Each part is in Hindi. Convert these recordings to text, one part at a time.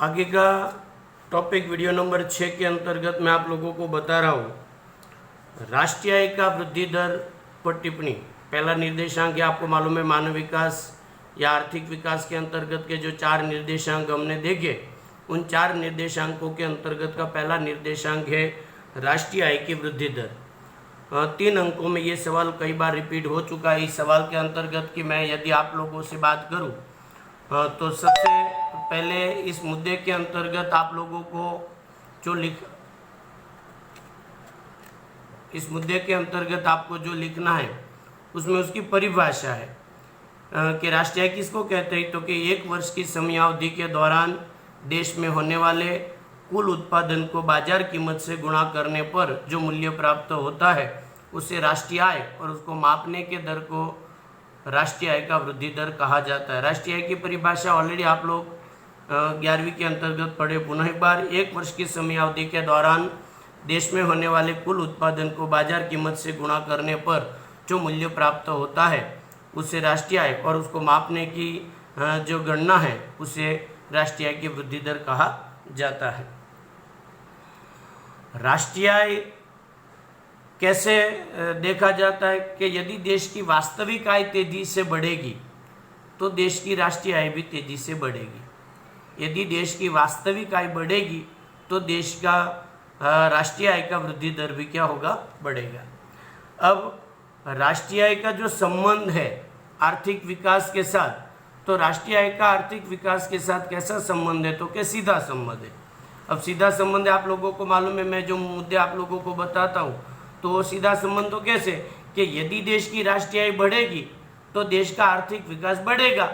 आगे का टॉपिक वीडियो नंबर 6 के अंतर्गत मैं आप लोगों को बता रहा हूँ राष्ट्रीय आय का वृद्धि दर पर टिप्पणी। पहला निर्देशांक है, आपको मालूम है, मानव विकास या आर्थिक विकास के अंतर्गत के जो 4 निर्देशांक हमने देखे, उन 4 निर्देशांकों के अंतर्गत का पहला निर्देशांक है राष्ट्रीय आय की वृद्धि दर। 3 अंकों में ये सवाल कई बार रिपीट हो चुका है। इस सवाल के अंतर्गत कि मैं यदि आप लोगों से बात करूं तो सबसे पहले इस मुद्दे के अंतर्गत आप लोगों को इस मुद्दे के अंतर्गत आपको जो लिखना है उसमें उसकी परिभाषा है कि राष्ट्रीय आय किसको कहते हैं। तो कि 1 वर्ष की समयावधि के दौरान देश में होने वाले कुल उत्पादन को बाजार कीमत से गुणा करने पर जो मूल्य प्राप्त होता है उसे राष्ट्रीय आय और उसको मापने के दर को राष्ट्रीय आय का वृद्धि दर कहा जाता है। राष्ट्रीय आय की परिभाषा ऑलरेडी आप लोग 11वीं के अंतर्गत पढ़े। पुनः एक बार, 1 वर्ष की समयावधि के दौरान देश में होने वाले कुल उत्पादन को बाजार कीमत से गुणा करने पर जो मूल्य प्राप्त होता है उसे राष्ट्रीय आय और उसको मापने की जो गणना है उसे राष्ट्रीय आय की वृद्धि दर कहा जाता है। राष्ट्रीय आय कैसे देखा जाता है कि यदि देश की वास्तविक आय तेजी से बढ़ेगी तो देश की राष्ट्रीय आय भी तेजी से बढ़ेगी। यदि देश की वास्तविक आय बढ़ेगी तो देश का राष्ट्रीय आय का वृद्धि दर भी क्या होगा, बढ़ेगा। अब राष्ट्रीय आय का जो संबंध है आर्थिक विकास के साथ, तो राष्ट्रीय आय का आर्थिक विकास के साथ कैसा संबंध है, तो क्या सीधा संबंध है। अब सीधा संबंध आप लोगों को मालूम है, मैं जो मुद्दे आप लोगों को बताता हूँ तो सीधा संबंध तो कैसे कि यदि देश की राष्ट्रीय आय बढ़ेगी तो देश का आर्थिक विकास बढ़ेगा,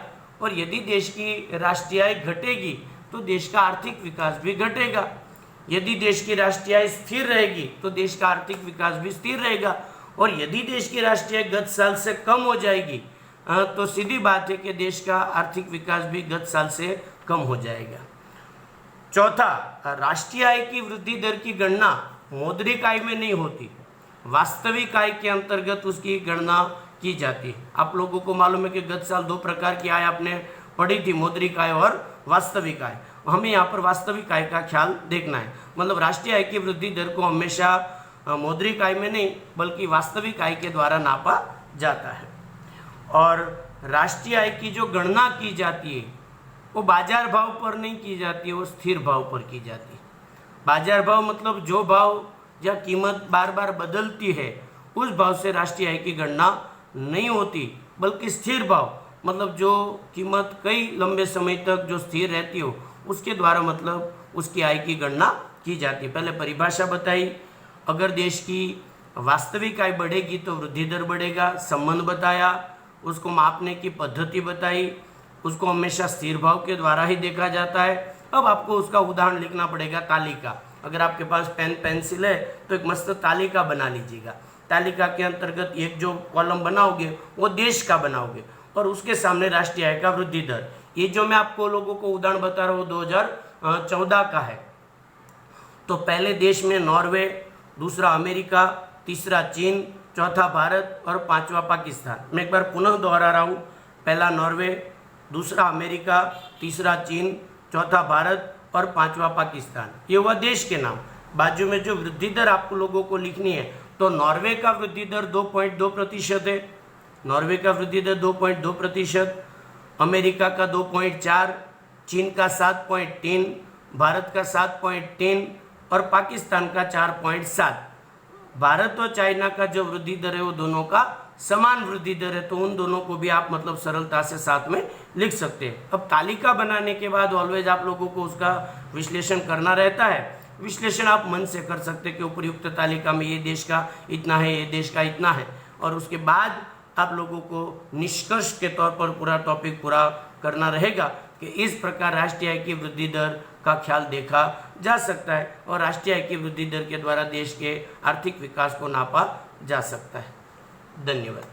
और यदि देश की राष्ट्रीय आय घटेगी तो देश का आर्थिक विकास भी घटेगा। यदि देश की राष्ट्रीय आय स्थिर रहेगी तो देश का आर्थिक विकास भी स्थिर रहेगा, और यदि देश की राष्ट्रीय आय गत साल से कम हो जाएगी तो सीधी बात है कि देश का आर्थिक विकास भी गत साल से कम हो जाएगा। चौथा, राष्ट्रीय आय की वृद्धि दर की गणना मौद्रिक आय में नहीं होती, वास्तविक आय के अंतर्गत उसकी गणना की जाती है। आप लोगों को मालूम है कि गत साल 2 प्रकार की आय आपने पढ़ी थी, मौद्रिक आय और वास्तविक आय। हमें यहाँ पर वास्तविक आय का ख्याल देखना है, मतलब राष्ट्रीय आय की वृद्धि दर को हमेशा मौद्रिक आय में नहीं बल्कि वास्तविक आय के द्वारा नापा जाता है। और राष्ट्रीय आय की जो गणना की जाती है वो बाजार भाव पर नहीं की जाती है, वो स्थिर भाव पर की जाती है। बाजार भाव मतलब जो भाव या कीमत बार बार बदलती है उस भाव से राष्ट्रीय आय की गणना नहीं होती, बल्कि स्थिर भाव मतलब जो कीमत कई लंबे समय तक जो स्थिर रहती हो उसके द्वारा मतलब उसकी आय की गणना की जाती है। पहले परिभाषा बताई, अगर देश की वास्तविक आय बढ़ेगी तो वृद्धि दर बढ़ेगा, संबंध बताया, उसको मापने की पद्धति बताई, उसको हमेशा स्थिर भाव के द्वारा ही देखा जाता है। अब आपको उसका उदाहरण लिखना पड़ेगा, तालिका। अगर आपके पास पेन पेंसिल है तो एक मस्त तालिका बना लीजिएगा। तालिका के अंतर्गत एक जो कॉलम बनाओगे वो देश का बनाओगे और उसके सामने राष्ट्रीय आय का वृद्धि दर। ये जो मैं आपको लोगों को उदाहरण बता रहा हूँ 2014 का है। तो पहले देश में नॉर्वे, दूसरा अमेरिका, तीसरा चीन, चौथा भारत और 5वां पाकिस्तान। मैं एक बार पुनः दोहरा रहा हूँ, पहला नॉर्वे, दूसरा अमेरिका, तीसरा चीन, चौथा भारत और 5वां पाकिस्तान। ये हुआ देश के नाम। बाजू में जो वृद्धि दर आपको लोगों को लिखनी है, तो नॉर्वे का वृद्धि दर 2.2% है, नॉर्वे का वृद्धि दर 2.2%, अमेरिका का 2.4, चीन का 7.3, भारत का 7.3 और पाकिस्तान का 4.7। भारत और चाइना का जो वृद्धि दर है वो दोनों का समान वृद्धि दर है, तो उन दोनों को भी आप मतलब सरलता से साथ में लिख सकते हैं। अब तालिका बनाने के बाद ऑलवेज आप लोगों को उसका विश्लेषण करना रहता है। विश्लेषण आप मन से कर सकते हैं कि उपयुक्त तालिका में ये देश का इतना है, ये देश का इतना है, और उसके बाद आप लोगों को निष्कर्ष के तौर पर पूरा टॉपिक पूरा करना रहेगा कि इस प्रकार राष्ट्रीय आय की वृद्धि दर का ख्याल देखा जा सकता है और राष्ट्रीय आय की वृद्धि दर के द्वारा देश के आर्थिक विकास को नापा जा सकता है। धन्यवाद।